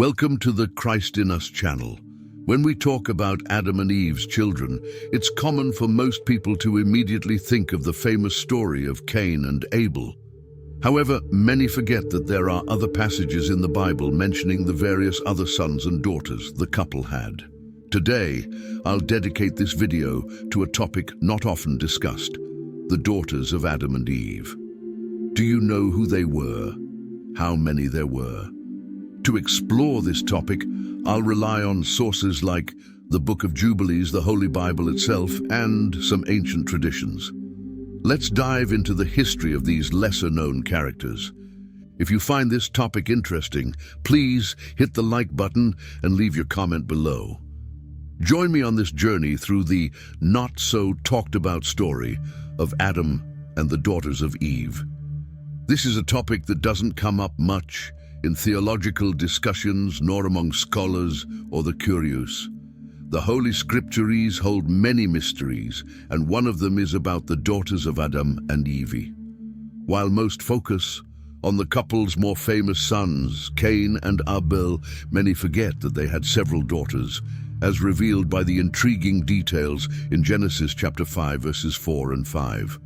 Welcome to the Christ in Us channel. When we talk about Adam and Eve's children, it's common for most people to immediately think of the famous story of Cain and Abel. However, many forget that there are other passages in the Bible mentioning the various other sons and daughters the couple had. Today, I'll dedicate this video to a topic not often discussed: the daughters of Adam and Eve. Do you know who they were? How many there were? To explore this topic, I'll rely on sources like the Book of Jubilees, the Holy Bible itself, and some ancient traditions. Let's dive into the history of these lesser-known characters. If you find this topic interesting, please hit the like button and leave your comment below. Join me on this journey through the not-so-talked-about story of Adam and the daughters of Eve. This is a topic that doesn't come up much in theological discussions, nor among scholars or the curious. The Holy Scriptures hold many mysteries, and one of them is about the daughters of Adam and Eve. While most focus on the couple's more famous sons, Cain and Abel, many forget that they had several daughters, as revealed by the intriguing details in Genesis chapter 5, verses 4 and 5.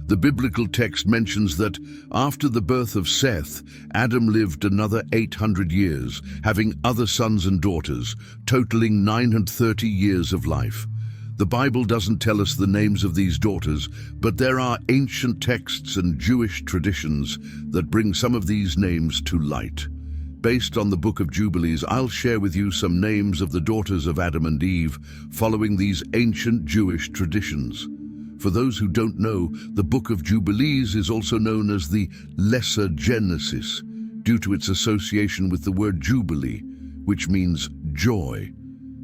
The biblical text mentions that after the birth of Seth, Adam lived another 800 years, having other sons and daughters, totaling 930 years of life. The Bible doesn't tell us the names of these daughters, but there are ancient texts and Jewish traditions that bring some of these names to light. Based on the Book of Jubilees, I'll share with you some names of the daughters of Adam and Eve following these ancient Jewish traditions. For those who don't know, the Book of Jubilees is also known as the Lesser Genesis, due to its association with the word Jubilee, which means joy.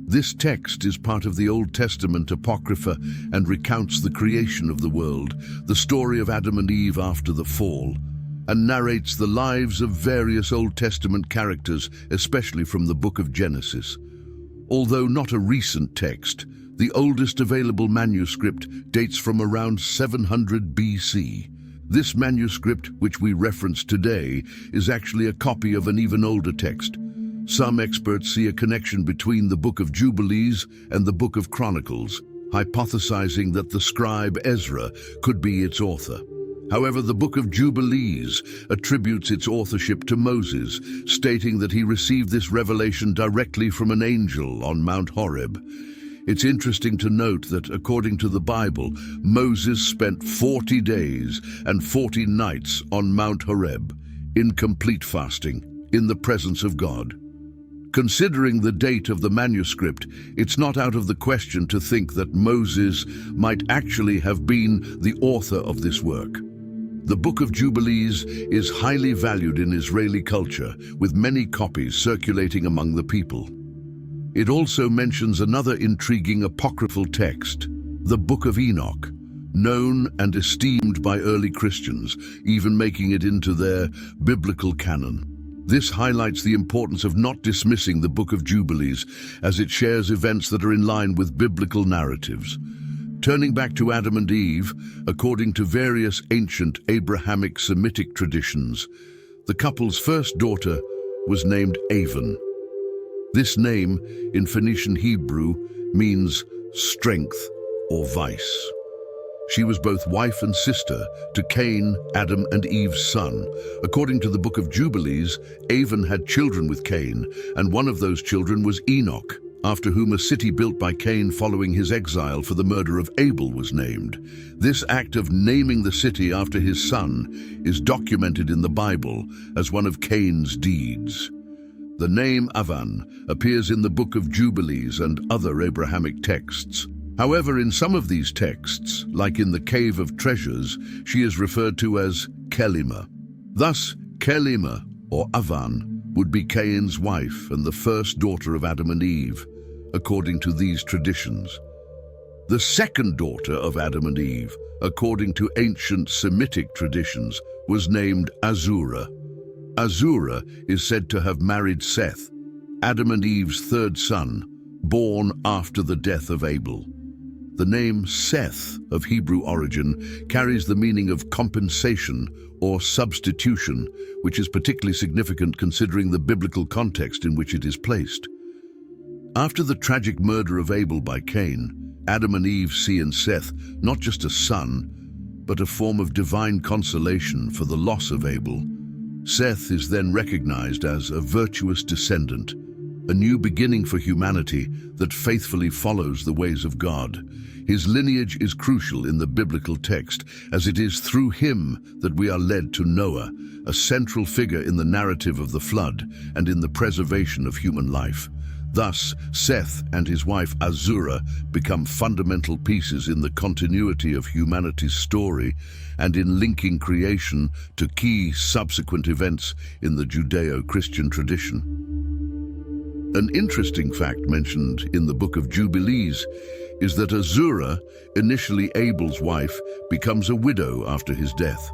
This text is part of the Old Testament Apocrypha and recounts the creation of the world, the story of Adam and Eve after the fall, and narrates the lives of various Old Testament characters, especially from the Book of Genesis. Although not a recent text, the oldest available manuscript dates from around 700 BC. This manuscript, which we reference today, is actually a copy of an even older text. Some experts see a connection between the Book of Jubilees and the Book of Chronicles, hypothesizing that the scribe Ezra could be its author. However, the Book of Jubilees attributes its authorship to Moses, stating that he received this revelation directly from an angel on Mount Horeb. It's interesting to note that, according to the Bible, Moses spent 40 days and 40 nights on Mount Horeb, in complete fasting, in the presence of God. Considering the date of the manuscript, it's not out of the question to think that Moses might actually have been the author of this work. The Book of Jubilees is highly valued in Israeli culture, with many copies circulating among the people. It also mentions another intriguing apocryphal text, the Book of Enoch, known and esteemed by early Christians, even making it into their biblical canon. This highlights the importance of not dismissing the Book of Jubilees, as it shares events that are in line with biblical narratives. Turning back to Adam and Eve, according to various ancient Abrahamic Semitic traditions, the couple's first daughter was named Avon. This name, in Phoenician Hebrew, means strength or vice. She was both wife and sister to Cain, Adam and Eve's son. According to the Book of Jubilees, Avon had children with Cain, and one of those children was Enoch, after whom a city built by Cain following his exile for the murder of Abel was named. This act of naming the city after his son is documented in the Bible as one of Cain's deeds. The name Avan appears in the Book of Jubilees and other Abrahamic texts. However, in some of these texts, like in the Cave of Treasures, she is referred to as Kelima. Thus, Kelima, or Avan, would be Cain's wife and the first daughter of Adam and Eve, according to these traditions. The second daughter of Adam and Eve, according to ancient Semitic traditions, was named Azura. Azura is said to have married Seth, Adam and Eve's third son, born after the death of Abel. The name Seth, of Hebrew origin, carries the meaning of compensation or substitution, which is particularly significant considering the biblical context in which it is placed. After the tragic murder of Abel by Cain, Adam and Eve see in Seth not just a son, but a form of divine consolation for the loss of Abel. Seth is then recognized as a virtuous descendant, a new beginning for humanity that faithfully follows the ways of God. His lineage is crucial in the biblical text, as it is through him that we are led to Noah, a central figure in the narrative of the flood and in the preservation of human life. Thus, Seth and his wife Azura become fundamental pieces in the continuity of humanity's story and in linking creation to key subsequent events in the Judeo-Christian tradition. An interesting fact mentioned in the Book of Jubilees is that Azura, initially Abel's wife, becomes a widow after his death.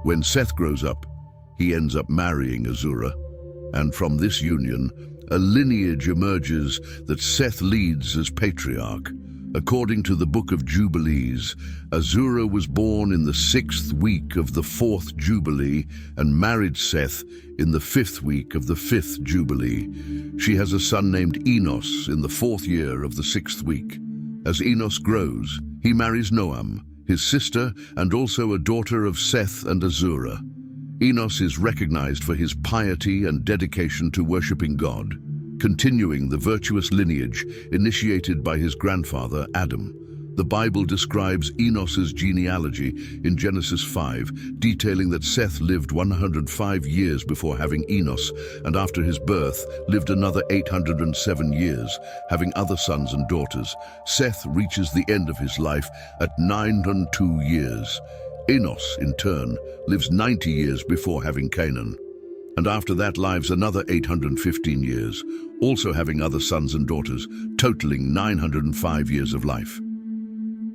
When Seth grows up, he ends up marrying Azura, and from this union, a lineage emerges that Seth leads as patriarch. According to the Book of Jubilees, Azura was born in the 6th week of the 4th Jubilee and married Seth in the 5th week of the 5th Jubilee. She has a son named Enos in the 4th year of the 6th week. As Enos grows, he marries Noam, his sister, and also a daughter of Seth and Azura. Enos is recognized for his piety and dedication to worshipping God, continuing the virtuous lineage initiated by his grandfather Adam. The Bible describes Enos's genealogy in Genesis 5, detailing that Seth lived 105 years before having Enos, and after his birth lived another 807 years, having other sons and daughters. Seth reaches the end of his life at 902 years. Enos, in turn, lives 90 years before having Canaan, and after that lives another 815 years, also having other sons and daughters, totaling 905 years of life.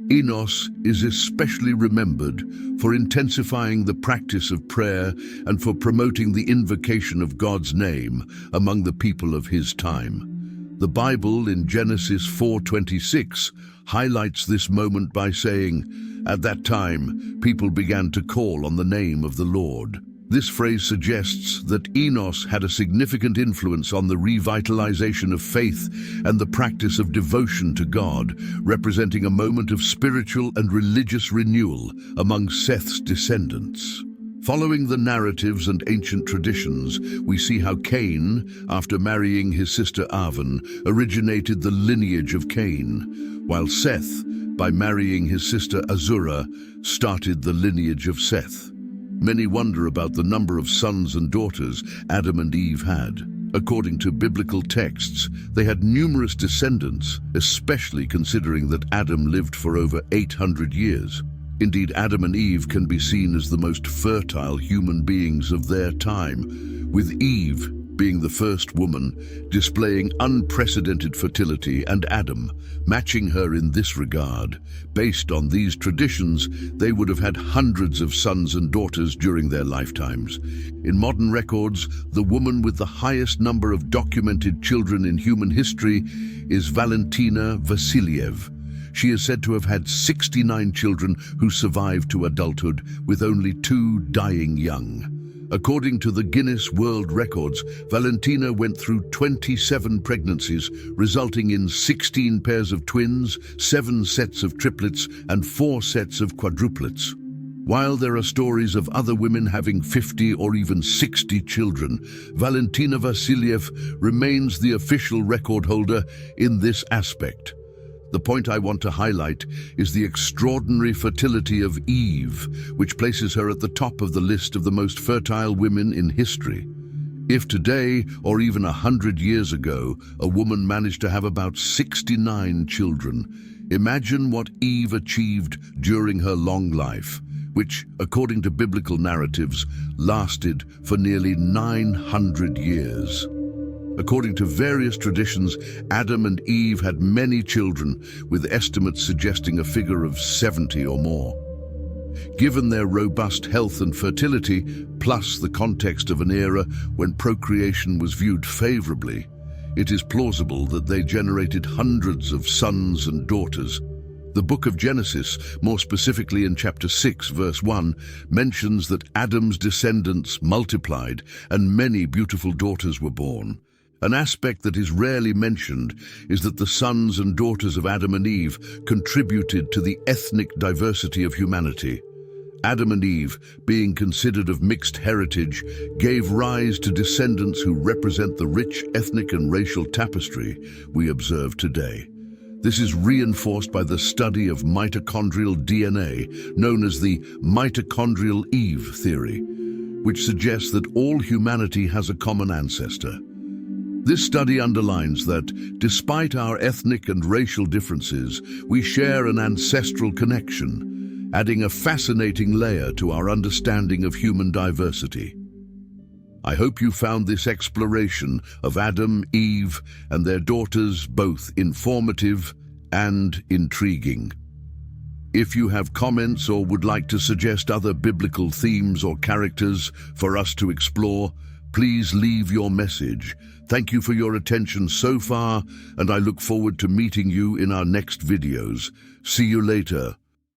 Enos is especially remembered for intensifying the practice of prayer and for promoting the invocation of God's name among the people of his time. The Bible in Genesis 4:26 highlights this moment by saying, "At that time, people began to call on the name of the Lord." This phrase suggests that Enos had a significant influence on the revitalization of faith and the practice of devotion to God, representing a moment of spiritual and religious renewal among Seth's descendants. Following the narratives and ancient traditions, we see how Cain, after marrying his sister Aven, originated the lineage of Cain, while Seth, by marrying his sister Azura, started the lineage of Seth. Many wonder about the number of sons and daughters Adam and Eve had. According to biblical texts, they had numerous descendants, especially considering that Adam lived for over 800 years. Indeed, Adam and Eve can be seen as the most fertile human beings of their time, with Eve being the first woman, displaying unprecedented fertility, and Adam matching her in this regard. Based on these traditions, they would have had hundreds of sons and daughters during their lifetimes. In modern records, the woman with the highest number of documented children in human history is Valentina Vassiliev. She is said to have had 69 children who survived to adulthood, with only 2 dying young. According to the Guinness World Records, Valentina went through 27 pregnancies, resulting in 16 pairs of twins, 7 sets of triplets, and 4 sets of quadruplets. While there are stories of other women having 50 or even 60 children, Valentina Vassiliev remains the official record holder in this aspect. The point I want to highlight is the extraordinary fertility of Eve, which places her at the top of the list of the most fertile women in history. If today, or even 100 years ago, a woman managed to have about 69 children, imagine what Eve achieved during her long life, which, according to biblical narratives, lasted for nearly 900 years. According to various traditions, Adam and Eve had many children, with estimates suggesting a figure of 70 or more. Given their robust health and fertility, plus the context of an era when procreation was viewed favorably, it is plausible that they generated hundreds of sons and daughters. The book of Genesis, more specifically in chapter 6, verse 1, mentions that Adam's descendants multiplied and many beautiful daughters were born. An aspect that is rarely mentioned is that the sons and daughters of Adam and Eve contributed to the ethnic diversity of humanity. Adam and Eve, being considered of mixed heritage, gave rise to descendants who represent the rich ethnic and racial tapestry we observe today. This is reinforced by the study of mitochondrial DNA, known as the mitochondrial Eve theory, which suggests that all humanity has a common ancestor. This study underlines that, despite our ethnic and racial differences, we share an ancestral connection, adding a fascinating layer to our understanding of human diversity. I hope you found this exploration of Adam, Eve, and their daughters both informative and intriguing. If you have comments or would like to suggest other biblical themes or characters for us to explore, please leave your message. Thank you for your attention so far, and I look forward to meeting you in our next videos. See you later.